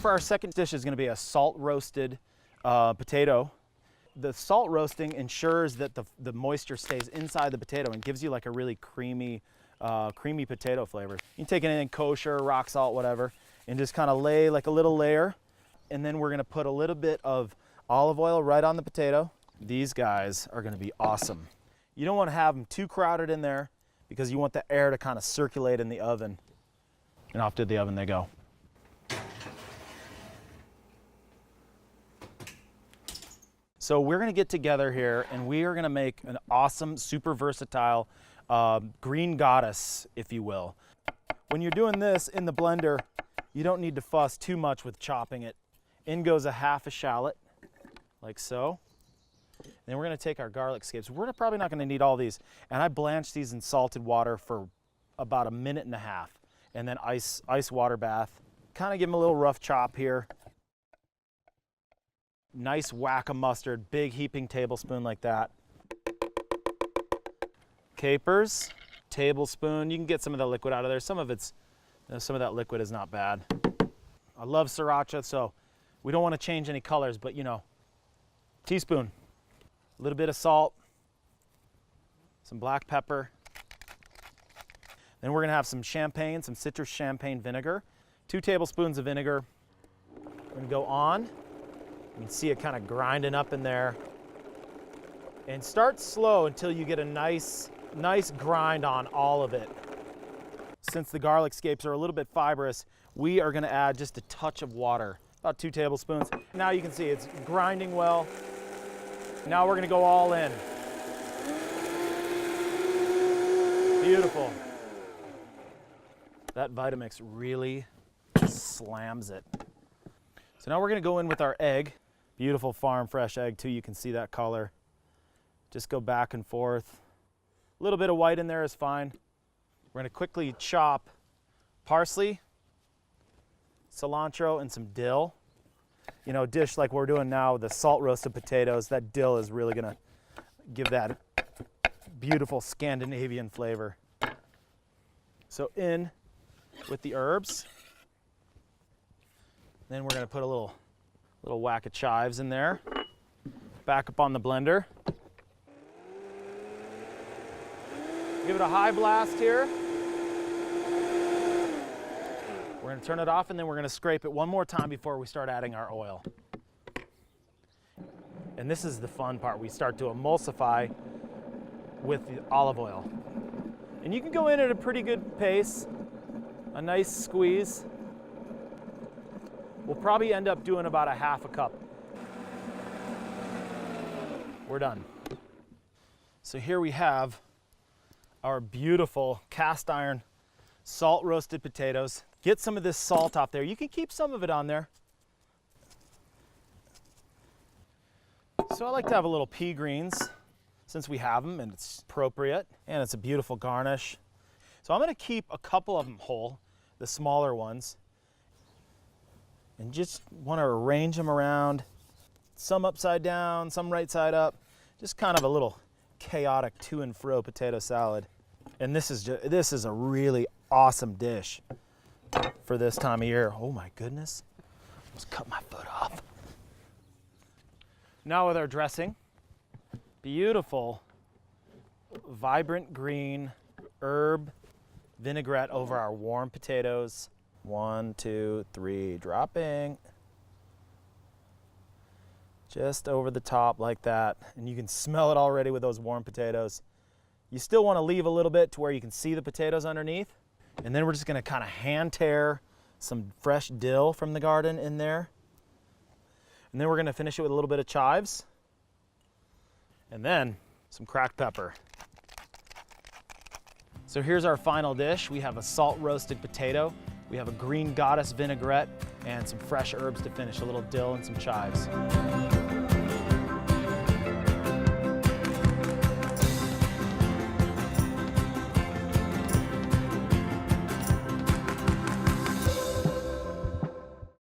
for our second dish is going to be a salt roasted potato. The salt roasting ensures that the moisture stays inside the potato and gives you like a really creamy potato flavor. You can take anything kosher, rock salt, whatever, and just kind of lay like a little layer. And then we're going to put a little bit of olive oil right on the potato. These guys are going to be awesome. You don't want to have them too crowded in there because you want the air to kind of circulate in the oven. And off to the oven they go. So we're going to get together here and we are going to make an awesome, super versatile green goddess, if you will. When you're doing this in the blender, you don't need to fuss too much with chopping it. In goes a half a shallot, like so. And then we're going to take our garlic scapes. We're probably not going to need all these. And I blanched these in salted water for about 1.5 minutes. And then ice water bath. Kind of give them a little rough chop here. Nice whack of mustard, big heaping tablespoon like that. Capers, tablespoon. You can get some of the liquid out of there. Some of that liquid is not bad. I love sriracha, so we don't want to change any colors, but you know, teaspoon. A little bit of salt, some black pepper. Then we're going to have some champagne, some citrus champagne vinegar. 2 tablespoons of vinegar. We're going to go on. You can see it kind of grinding up in there. And start slow until you get a nice grind on all of it. Since the garlic scapes are a little bit fibrous, we are going to add just a touch of water, about 2 tablespoons. Now you can see it's grinding well. Now we're going to go all in. Beautiful. That Vitamix really slams it. So now we're going to go in with our egg. Beautiful farm fresh egg too. You can see that color. Just go back and forth. A little bit of white in there is fine. We're going to quickly chop parsley, cilantro, and some dill. You know, a dish like we're doing now with the salt roasted potatoes, that dill is really going to give that beautiful Scandinavian flavor. So in with the herbs. Then we're going to put a little whack of chives in there. Back up on the blender. Give it a high blast here. We're going to turn it off and then we're going to scrape it one more time before we start adding our oil. And this is the fun part. We start to emulsify with the olive oil. And you can go in at a pretty good pace, a nice squeeze. We'll probably end up doing about 1/2 cup. We're done. So here we have our beautiful cast iron salt roasted potatoes. Get some of this salt off there. You can keep some of it on there. So I like to have a little pea greens since we have them and it's appropriate and it's a beautiful garnish. So I'm going to keep a couple of them whole, the smaller ones, and just want to arrange them around, some upside down, some right side up, just kind of a little chaotic to and fro potato salad. And this is a really awesome dish for this time of year. Oh my goodness, almost cut my foot off. Now with our dressing, beautiful, vibrant green herb vinaigrette over our warm potatoes. 1, 2, 3, dropping. Just over the top like that. And you can smell it already with those warm potatoes. You still want to leave a little bit to where you can see the potatoes underneath. And then we're just going to kind of hand tear some fresh dill from the garden in there. And then we're going to finish it with a little bit of chives. And then some cracked pepper. So here's our final dish. We have a salt roasted potato. We have a green goddess vinaigrette and some fresh herbs to finish, a little dill and some chives.